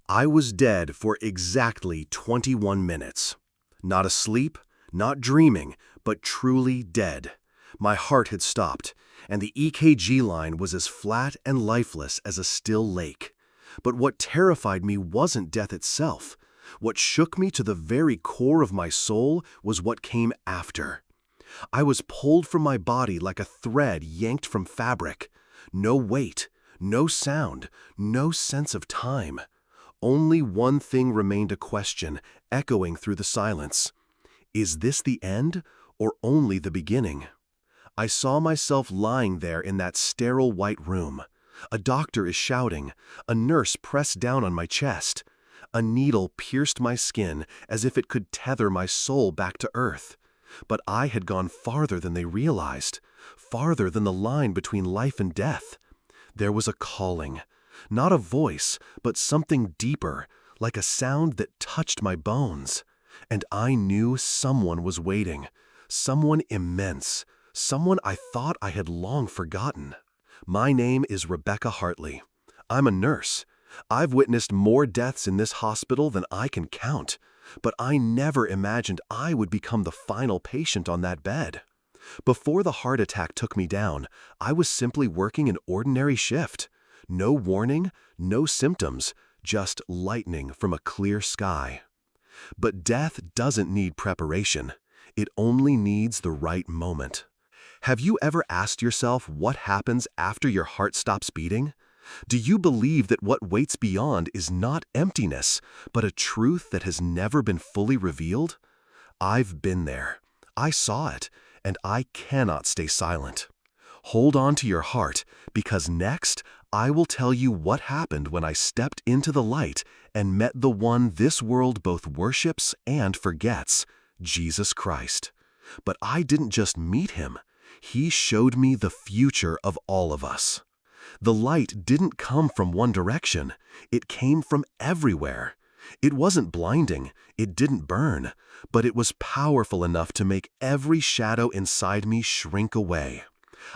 I was dead for exactly 21 minutes. Not asleep, not dreaming, but truly dead. My heart had stopped, and the EKG line was as flat and lifeless as a still lake. But what terrified me wasn't death itself. What shook me to the very core of my soul was what came after. I was pulled from my body like a thread yanked from fabric. No weight, no sound, no sense of time. Only one thing remained a question, echoing through the silence. Is this the end, or only the beginning? I saw myself lying there in that sterile white room. A doctor is shouting. A nurse pressed down on my chest. A needle pierced my skin as if it could tether my soul back to earth. But I had gone farther than they realized, farther than the line between life and death. There was a calling, not a voice, but something deeper, like a sound that touched my bones. And I knew someone was waiting, someone immense, someone I thought I had long forgotten. My name is Rebecca Hartley. I'm a nurse. I've witnessed more deaths in this hospital than I can count, but I never imagined I would become the final patient on that bed. Before the heart attack took me down, I was simply working an ordinary shift. No warning, no symptoms, just lightning from a clear sky. But death doesn't need preparation. It only needs the right moment. Have you ever asked yourself what happens after your heart stops beating? Do you believe that what waits beyond is not emptiness, but a truth that has never been fully revealed? I've been there. I saw it, and I cannot stay silent. Hold on to your heart, because next I will tell you what happened when I stepped into the light and met the one this world both worships and forgets, Jesus Christ. But I didn't just meet him. He showed me the future of all of us. The light didn't come from one direction. It came from everywhere. It wasn't blinding, it didn't burn, but it was powerful enough to make every shadow inside me shrink away.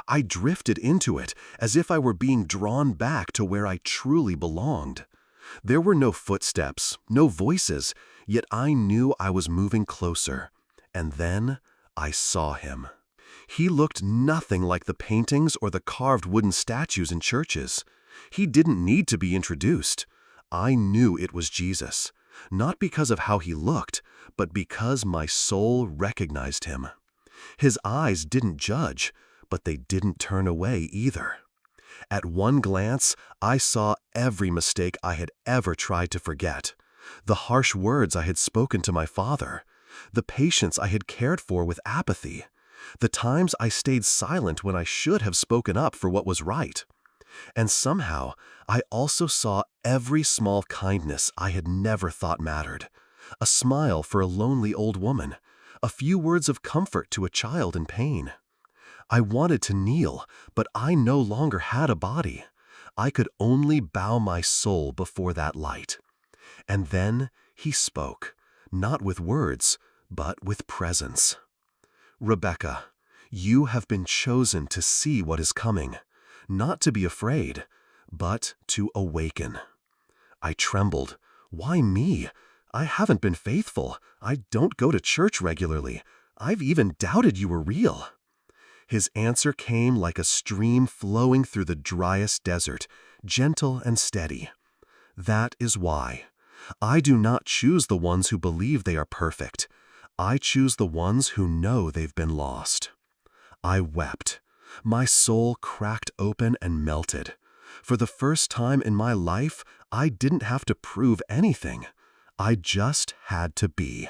I drifted into it as if I were being drawn back to where I truly belonged. There were no footsteps, no voices, yet I knew I was moving closer. And then I saw him. He looked nothing like the paintings or the carved wooden statues in churches. He didn't need to be introduced. I knew it was Jesus, not because of how he looked, but because my soul recognized him. His eyes didn't judge, but they didn't turn away either. At one glance, I saw every mistake I had ever tried to forget, the harsh words I had spoken to my father, the patients I had cared for with apathy, the times I stayed silent when I should have spoken up for what was right. And somehow, I also saw every small kindness I had never thought mattered. A smile for a lonely old woman, a few words of comfort to a child in pain. I wanted to kneel, but I no longer had a body. I could only bow my soul before that light. And then he spoke, not with words, but with presence. Rebecca, you have been chosen to see what is coming, not to be afraid, but to awaken. I trembled. Why me? I haven't been faithful. I don't go to church regularly. I've even doubted you were real. His answer came like a stream flowing through the driest desert, gentle and steady. That is why. I do not choose the ones who believe they are perfect. I choose the ones who know they've been lost. I wept. My soul cracked open and melted. For the first time in my life, I didn't have to prove anything. I just had to be.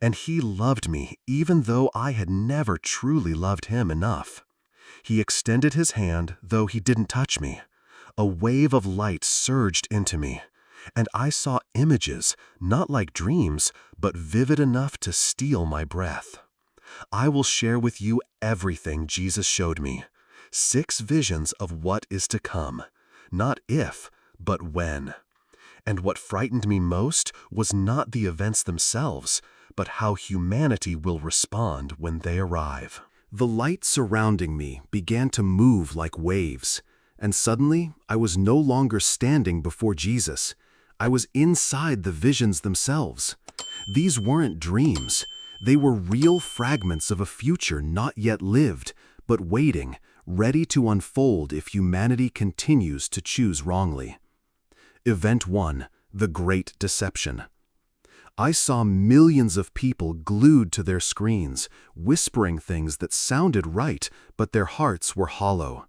And he loved me even though I had never truly loved him enough. He extended his hand, though he didn't touch me. A wave of light surged into me, and I saw images, not like dreams, but vivid enough to steal my breath. I will share with you everything Jesus showed me. 6 visions of what is to come, not if, but when. And what frightened me most was not the events themselves, but how humanity will respond when they arrive. The light surrounding me began to move like waves, and suddenly I was no longer standing before Jesus. I was inside the visions themselves. These weren't dreams. They were real fragments of a future not yet lived, but waiting, ready to unfold if humanity continues to choose wrongly. Event 1: The Great Deception. I saw millions of people glued to their screens, whispering things that sounded right, but their hearts were hollow.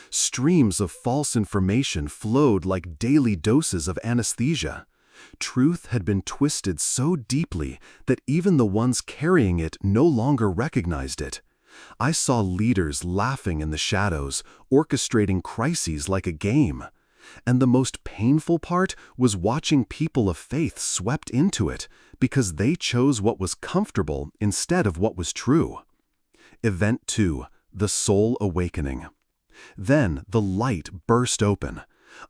Streams of false information flowed like daily doses of anesthesia. Truth had been twisted so deeply that even the ones carrying it no longer recognized it. I saw leaders laughing in the shadows, orchestrating crises like a game. And the most painful part was watching people of faith swept into it because they chose what was comfortable instead of what was true. Event 2: The Soul Awakening. Then the light burst open.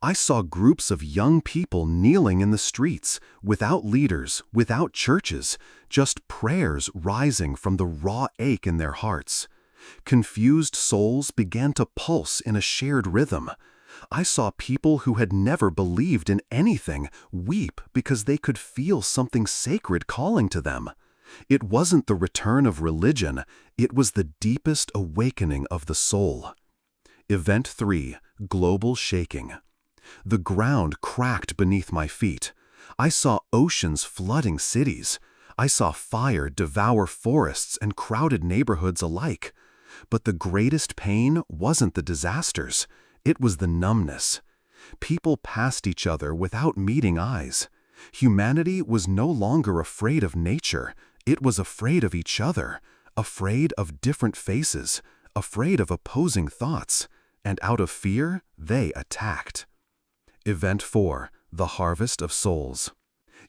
I saw groups of young people kneeling in the streets, without leaders, without churches, just prayers rising from the raw ache in their hearts. Confused souls began to pulse in a shared rhythm. I saw people who had never believed in anything weep because they could feel something sacred calling to them. It wasn't the return of religion, it was the deepest awakening of the soul. Event 3: Global Shaking. The ground cracked beneath my feet. I saw oceans flooding cities. I saw fire devour forests and crowded neighborhoods alike. But the greatest pain wasn't the disasters. It was the numbness. People passed each other without meeting eyes. Humanity was no longer afraid of nature. It was afraid of each other, afraid of different faces, afraid of opposing thoughts. And out of fear, they attacked. Event 4: The Harvest of Souls.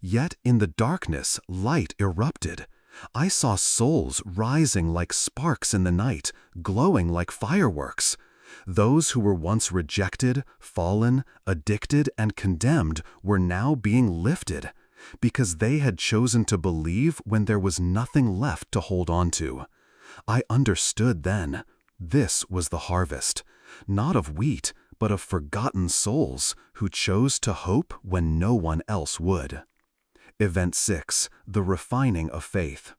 Yet in the darkness, light erupted. I saw souls rising like sparks in the night, glowing like fireworks. Those who were once rejected, fallen, addicted, and condemned were now being lifted, because they had chosen to believe when there was nothing left to hold on to. I understood then. This was the harvest, not of wheat, but of forgotten souls who chose to hope when no one else would. Event 6: The Refining of Faith.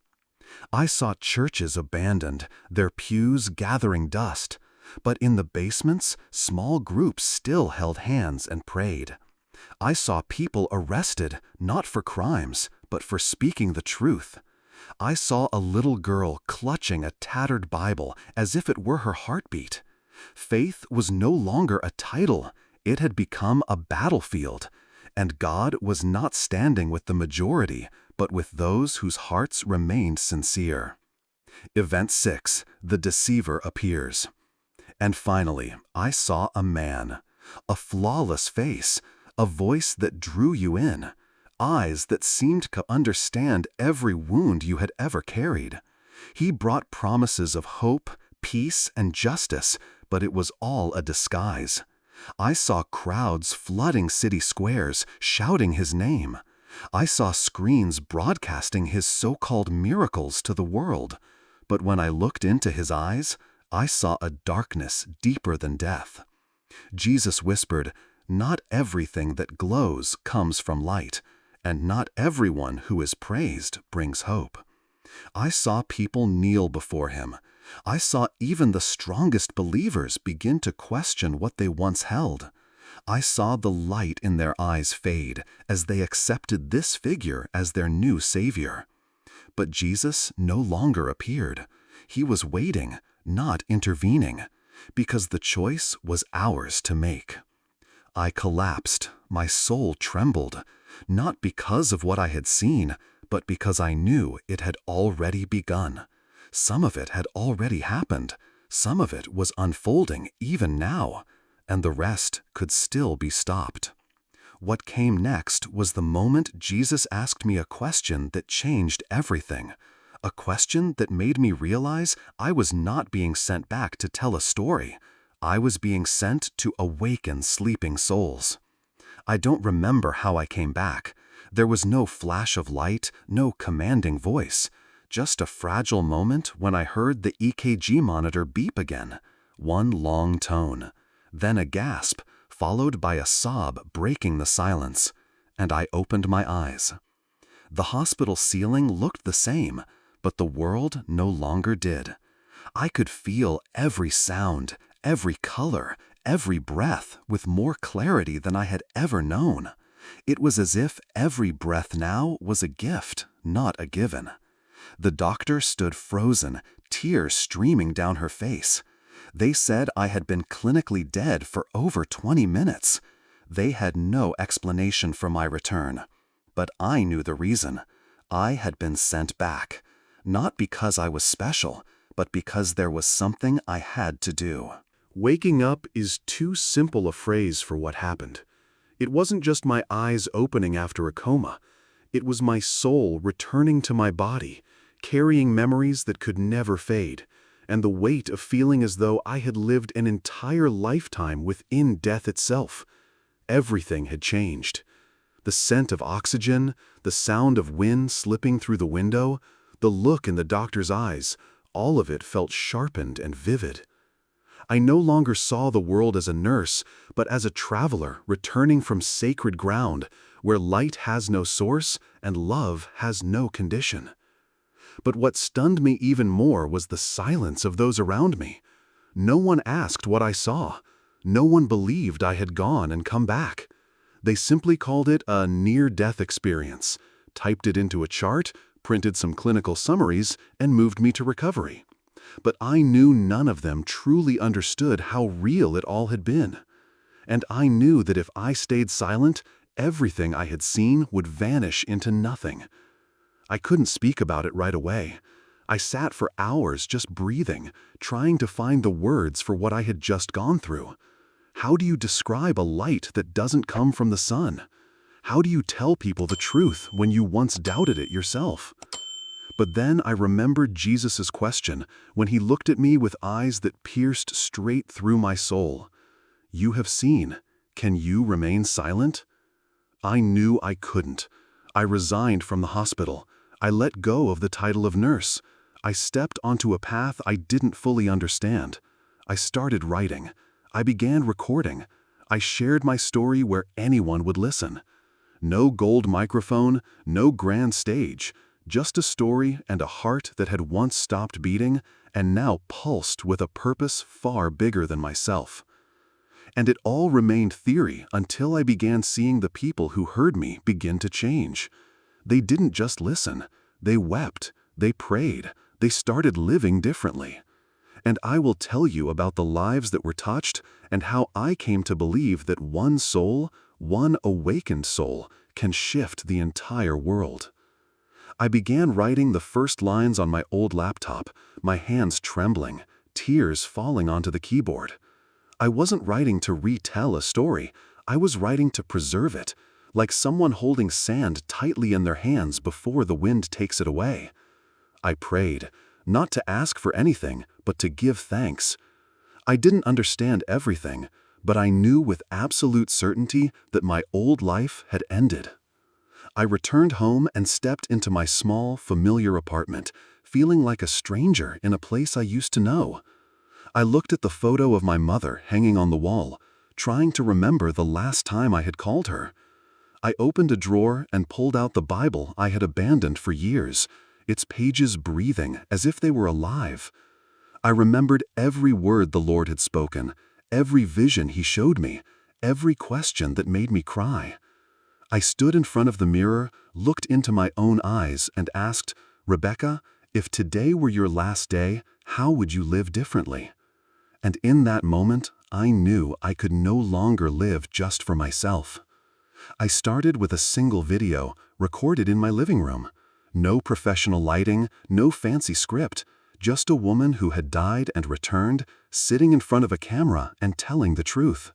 I saw churches abandoned, their pews gathering dust. But in the basements, small groups still held hands and prayed. I saw people arrested, not for crimes, but for speaking the truth. I saw a little girl clutching a tattered Bible as if it were her heartbeat. Faith was no longer a title, it had become a battlefield, and God was not standing with the majority, but with those whose hearts remained sincere. Event 6: The Deceiver Appears. And finally, I saw a man, a flawless face, a voice that drew you in, eyes that seemed to understand every wound you had ever carried. He brought promises of hope, peace, and justice, but it was all a disguise. I saw crowds flooding city squares, shouting his name. I saw screens broadcasting his so-called miracles to the world. But when I looked into his eyes, I saw a darkness deeper than death. Jesus whispered, "Not everything that glows comes from light, and not everyone who is praised brings hope." I saw people kneel before him. I saw even the strongest believers begin to question what they once held. I saw the light in their eyes fade as they accepted this figure as their new savior. But Jesus no longer appeared. He was waiting, not intervening, because the choice was ours to make. I collapsed, my soul trembled, not because of what I had seen, but because I knew it had already begun. Some of it had already happened, some of it was unfolding even now, and the rest could still be stopped. What came next was the moment Jesus asked me a question that changed everything. A question that made me realize I was not being sent back to tell a story. I was being sent to awaken sleeping souls. I don't remember how I came back. There was no flash of light, no commanding voice. Just a fragile moment when I heard the EKG monitor beep again. One long tone. Then a gasp, followed by a sob breaking the silence. and I opened my eyes. The hospital ceiling looked the same, but the world no longer did. I could feel every sound, every color, every breath with more clarity than I had ever known. It was as if every breath now was a gift, not a given. The doctor stood frozen, tears streaming down her face. They said I had been clinically dead for over 20 minutes. They had no explanation for my return. But I knew the reason. I had been sent back. Not because I was special, but because there was something I had to do. Waking up is too simple a phrase for what happened. It wasn't just my eyes opening after a coma. It was my soul returning to my body, carrying memories that could never fade, and the weight of feeling as though I had lived an entire lifetime within death itself. Everything had changed. The scent of oxygen, the sound of wind slipping through the window, the look in the doctor's eyes, all of it felt sharpened and vivid. I no longer saw the world as a nurse, but as a traveler returning from sacred ground, where light has no source and love has no condition. But what stunned me even more was the silence of those around me. No one asked what I saw. No one believed I had gone and come back. They simply called it a near-death experience, typed it into a chart, printed some clinical summaries, and moved me to recovery. But I knew none of them truly understood how real it all had been. And I knew that if I stayed silent, everything I had seen would vanish into nothing. I couldn't speak about it right away. I sat for hours just breathing, trying to find the words for what I had just gone through. How do you describe a light that doesn't come from the sun? How do you tell people the truth when you once doubted it yourself? But then I remembered Jesus' question when he looked at me with eyes that pierced straight through my soul. You have seen. Can you remain silent? I knew I couldn't. I resigned from the hospital. I let go of the title of nurse. I stepped onto a path I didn't fully understand. I started writing. I began recording. I shared my story where anyone would listen. No gold microphone, no grand stage, just a story and a heart that had once stopped beating and now pulsed with a purpose far bigger than myself. And it all remained theory until I began seeing the people who heard me begin to change. They didn't just listen. They wept. They prayed. They started living differently. And I will tell you about the lives that were touched and how I came to believe that one soul, one awakened soul, can shift the entire world. I began writing the first lines on my old laptop, my hands trembling, tears falling onto the keyboard. I wasn't writing to retell a story. I was writing to preserve it, like someone holding sand tightly in their hands before the wind takes it away. I prayed, not to ask for anything, but to give thanks. I didn't understand everything, but I knew with absolute certainty that my old life had ended. I returned home and stepped into my small, familiar apartment, feeling like a stranger in a place I used to know. I looked at the photo of my mother hanging on the wall, trying to remember the last time I had called her. I opened a drawer and pulled out the Bible I had abandoned for years, its pages breathing as if they were alive. I remembered every word the Lord had spoken, every vision He showed me, every question that made me cry. I stood in front of the mirror, looked into my own eyes, and asked, Rebecca, if today were your last day, how would you live differently? And in that moment, I knew I could no longer live just for myself. I started with a single video, recorded in my living room. No professional lighting, no fancy script, just a woman who had died and returned, sitting in front of a camera and telling the truth.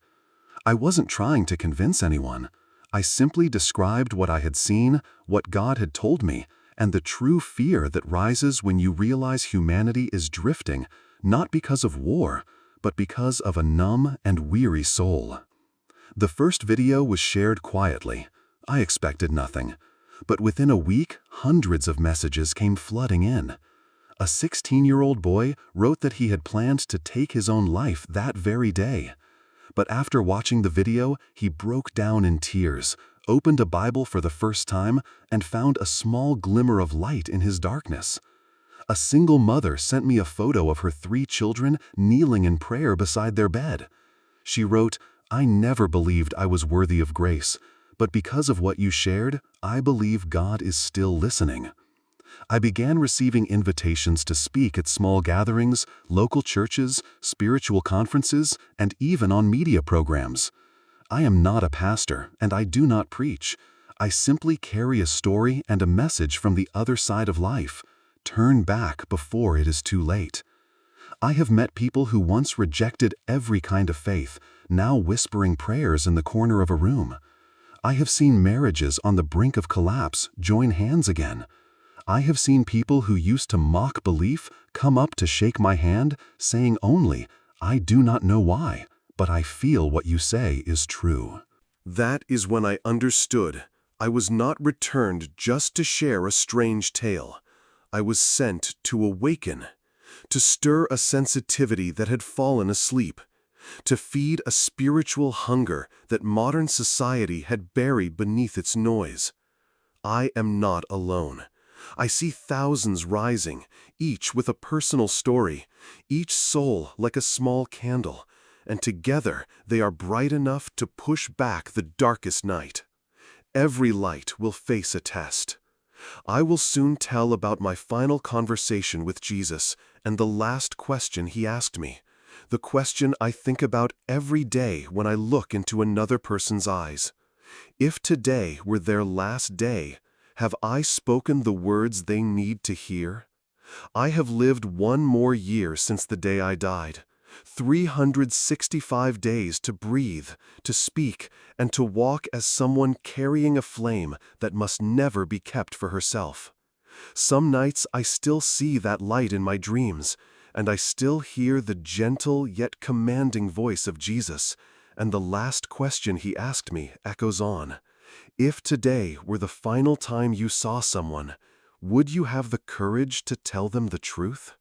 I wasn't trying to convince anyone. I simply described what I had seen, what God had told me, and the true fear that rises when you realize humanity is drifting, not because of war, but because of a numb and weary soul. The first video was shared quietly. I expected nothing. But within a week, hundreds of messages came flooding in. A 16-year-old boy wrote that he had planned to take his own life that very day. But after watching the video, he broke down in tears, opened a Bible for the first time and found a small glimmer of light in his darkness. A single mother sent me a photo of her 3 children kneeling in prayer beside their bed. She wrote, "I never believed I was worthy of grace, but because of what you shared, I believe God is still listening." I began receiving invitations to speak at small gatherings, local churches, spiritual conferences, and even on media programs. I am not a pastor, and I do not preach. I simply carry a story and a message from the other side of life. Turn back before it is too late. I have met people who once rejected every kind of faith, now whispering prayers in the corner of a room. I have seen marriages on the brink of collapse join hands again. I have seen people who used to mock belief come up to shake my hand, saying only, "I do not know why, but I feel what you say is true." That is when I understood I was not returned just to share a strange tale. I was sent to awaken, to stir a sensitivity that had fallen asleep, to feed a spiritual hunger that modern society had buried beneath its noise. I am not alone. I see thousands rising, each with a personal story, each soul like a small candle, and together they are bright enough to push back the darkest night. Every light will face a test. I will soon tell about my final conversation with Jesus and the last question he asked me, the question I think about every day when I look into another person's eyes. If today were their last day, have I spoken the words they need to hear? I have lived 1 more year since the day I died. 365 days to breathe, to speak, and to walk as someone carrying a flame that must never be kept for herself. Some nights I still see that light in my dreams, and I still hear the gentle yet commanding voice of Jesus, and the last question he asked me echoes on. If today were the final time you saw someone, would you have the courage to tell them the truth?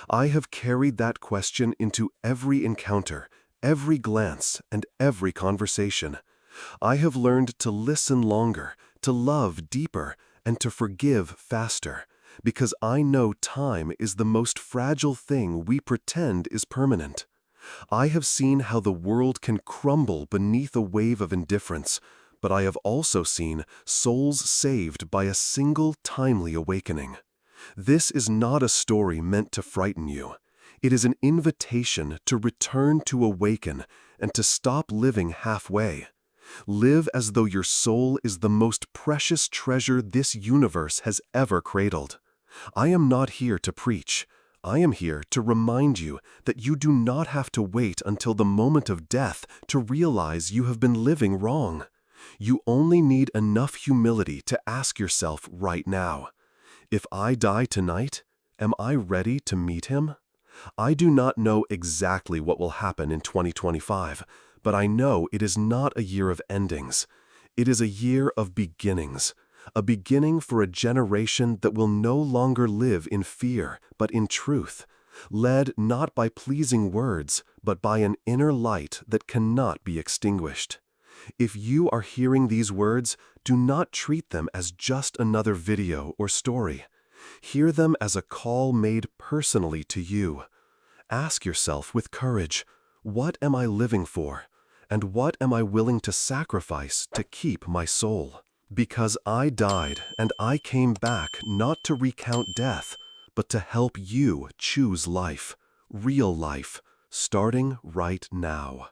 I have carried that question into every encounter, every glance, and every conversation. I have learned to listen longer, to love deeper, and to forgive faster, because I know time is the most fragile thing we pretend is permanent. I have seen how the world can crumble beneath a wave of indifference, but I have also seen souls saved by a single timely awakening. This is not a story meant to frighten you. It is an invitation to return to awaken and to stop living halfway. Live as though your soul is the most precious treasure this universe has ever cradled. I am not here to preach. I am here to remind you that you do not have to wait until the moment of death to realize you have been living wrong. You only need enough humility to ask yourself right now, if I die tonight, am I ready to meet him? I do not know exactly what will happen in 2025, but I know it is not a year of endings. It is a year of beginnings, a beginning for a generation that will no longer live in fear, but in truth, led not by pleasing words, but by an inner light that cannot be extinguished. If you are hearing these words, do not treat them as just another video or story. Hear them as a call made personally to you. Ask yourself with courage, what am I living for? And what am I willing to sacrifice to keep my soul? Because I died and I came back not to recount death, but to help you choose life, real life, starting right now.